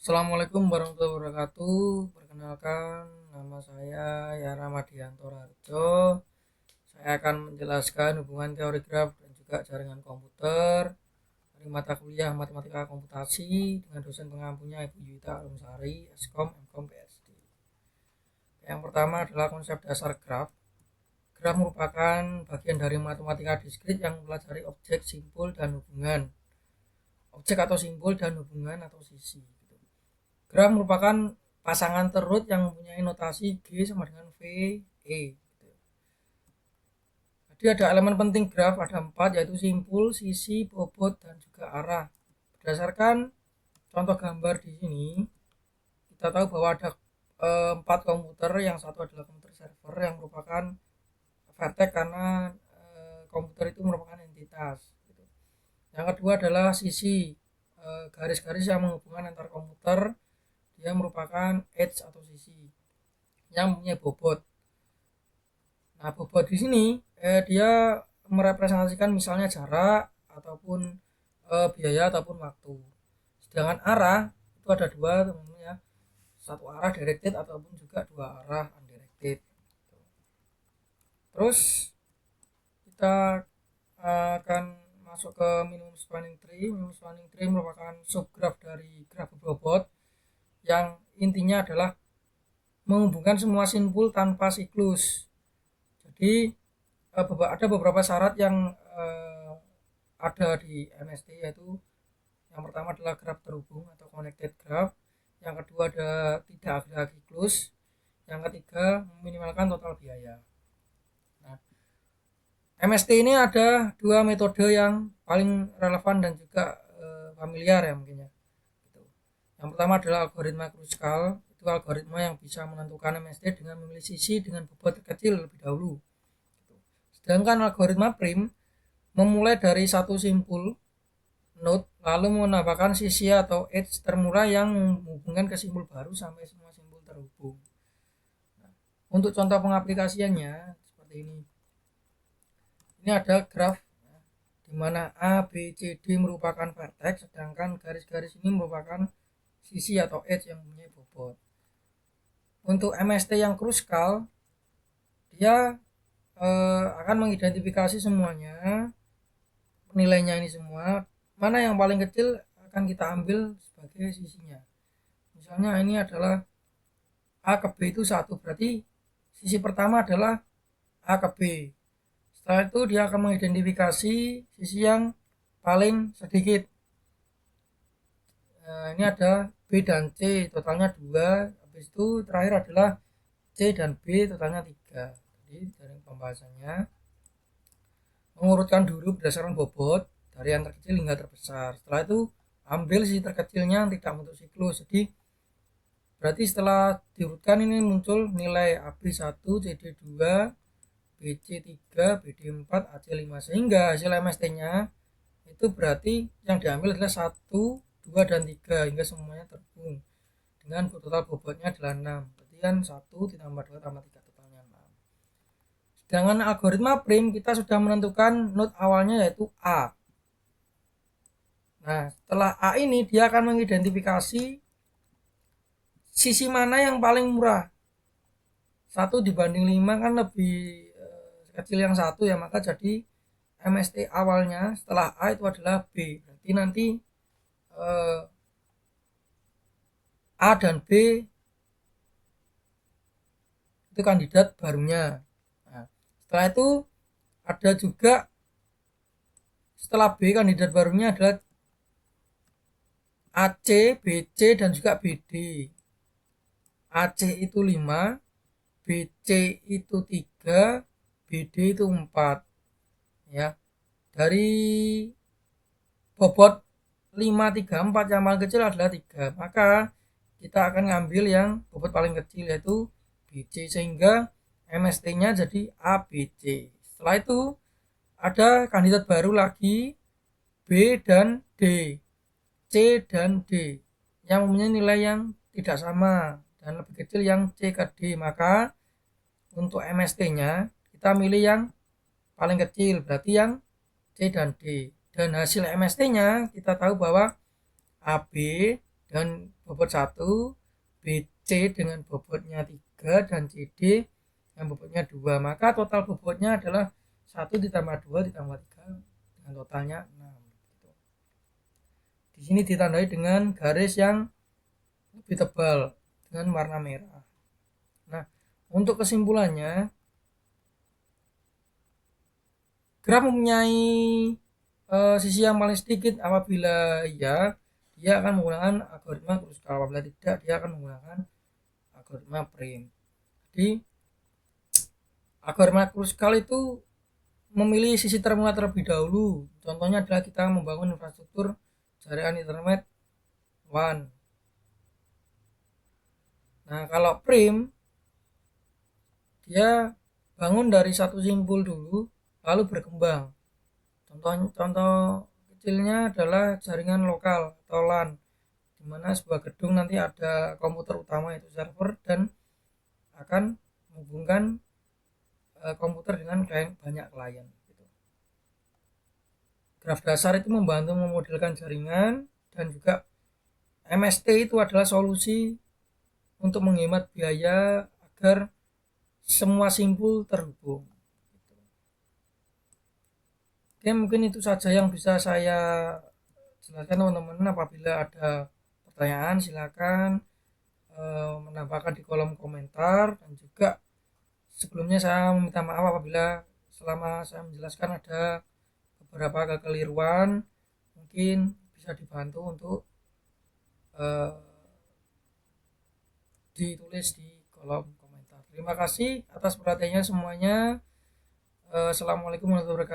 Assalamualaikum warahmatullahi wabarakatuh. Perkenalkan, nama saya Yara Madianto Harjo. Saya akan menjelaskan hubungan teori graf dan juga jaringan komputer dari mata kuliah Matematika Komputasi dengan dosen pengampunya Ibu Yuita Alumsari, Eskom, Mkom, PSD. Yang pertama adalah konsep dasar graf. Graf merupakan bagian dari matematika diskrit yang mempelajari objek, simpul, dan hubungan. Objek atau simpul dan hubungan atau sisi. Graf merupakan pasangan terut yang mempunyai notasi G sama dengan V, E. Jadi ada elemen penting graf, ada 4, yaitu simpul, sisi, bobot, dan juga arah. Berdasarkan contoh gambar di sini, kita tahu bahwa ada 4 komputer, yang satu adalah komputer server yang merupakan vertex karena komputer itu merupakan entitas. Yang kedua adalah sisi, garis-garis yang menghubungkan antar komputer, dia merupakan edge atau sisi yang punya bobot. Nah, bobot di sini dia merepresentasikan misalnya jarak ataupun biaya ataupun waktu. Sedangkan arah itu ada dua, teman-teman ya. Satu arah directed ataupun juga dua arah undirected. Terus kita akan masuk ke minimum spanning tree. Minimum spanning tree merupakan subgraf dari graf bobot yang intinya adalah menghubungkan semua simpul tanpa siklus. Jadi ada beberapa syarat yang ada di MST, yaitu yang pertama adalah graf terhubung atau connected graph, yang kedua ada tidak ada siklus, yang ketiga meminimalkan total biaya. Nah, MST ini ada dua metode yang paling relevan dan juga familiar ya mungkin ya. Yang pertama adalah algoritma Kruskal. Itu algoritma yang bisa menentukan MST dengan memilih sisi dengan bobot terkecil lebih dahulu. Sedangkan algoritma Prim memulai dari satu simpul node lalu menambahkan sisi atau edge termurah yang menghubungkan ke simpul baru sampai semua simpul terhubung. Nah, untuk contoh pengaplikasiannya seperti ini. Ini ada graf di mana A, B, C, D merupakan vertex, sedangkan garis-garis ini merupakan sisi atau edge yang punya bobot. Untuk MST yang Kruskal, dia akan mengidentifikasi semuanya, nilainya ini semua, mana yang paling kecil akan kita ambil sebagai sisinya. Misalnya ini adalah A ke B itu 1, berarti sisi pertama adalah A ke B. Setelah itu dia akan mengidentifikasi sisi yang paling sedikit. Ini ada B dan C, totalnya 2. Habis itu terakhir adalah C dan B, totalnya 3. Jadi dari pembahasannya mengurutkan dulu berdasarkan bobot dari yang terkecil hingga terbesar. Setelah itu ambil sisi terkecilnya yang tidak membentuk siklus. Jadi berarti setelah diurutkan ini muncul nilai AB1, CD2, BC3, BD4, AC5, sehingga hasil MST-nya itu berarti yang diambil adalah 1, 2, dan 3 hingga semuanya terhubung dengan total bobotnya adalah 6. Berarti kan 1 ditambah 2 tambah 3 totalnya 6. Sedangkan algoritma Prim kita sudah menentukan node awalnya yaitu A. Nah, setelah A ini dia akan mengidentifikasi sisi mana yang paling murah. 1 dibanding 5 kan lebih kecil yang 1 ya, maka jadi MST awalnya setelah A itu adalah B. Berarti nanti A dan B itu kandidat barunya. Nah, setelah itu ada juga setelah B kandidat barunya adalah AC, BC, dan juga BD. AC itu 5, BC itu 3, BD itu 4. Ya. Dari bobot 5, 3, 4 yang paling kecil adalah 3. Maka kita akan ngambil yang bobot paling kecil yaitu BC, sehingga MST-nya jadi ABC. Setelah itu ada kandidat baru lagi B dan D, C dan D yang mempunyai nilai yang tidak sama dan lebih kecil yang C ke D. Maka untuk MST-nya kita milih yang paling kecil, berarti yang C dan D. Dan hasil MST-nya kita tahu bahwa AB dengan bobot 1, BC dengan bobotnya 3, dan CD yang bobotnya 2. Maka total bobotnya adalah 1 ditambah 2 ditambah 3 dengan totalnya 6. Di sini ditandai dengan garis yang lebih tebal dengan warna merah. Nah, untuk kesimpulannya, graf mempunyai sisi yang paling sedikit. Apabila ya, dia akan menggunakan algoritma Kruskal. Apabila tidak, dia akan menggunakan algoritma Prim. Jadi algoritma Kruskal itu memilih sisi terminal terlebih dahulu. Contohnya adalah kita membangun infrastruktur jaringan internet WAN. Nah, kalau Prim, dia bangun dari satu simpul dulu, lalu berkembang. Contoh kecilnya adalah jaringan lokal atau LAN, di mana sebuah gedung nanti ada komputer utama yaitu server dan akan menghubungkan komputer dengan banyak klien. Graf dasar itu membantu memodelkan jaringan, dan juga MST itu adalah solusi untuk menghemat biaya agar semua simpul terhubung. Oke, mungkin itu saja yang bisa saya jelaskan teman-teman. Apabila ada pertanyaan silakan menambahkan di kolom komentar, dan juga sebelumnya saya meminta maaf apabila selama saya menjelaskan ada beberapa kekeliruan. Mungkin bisa dibantu untuk ditulis di kolom komentar. Terima kasih atas perhatiannya semuanya. Assalamualaikum warahmatullahi wabarakatuh.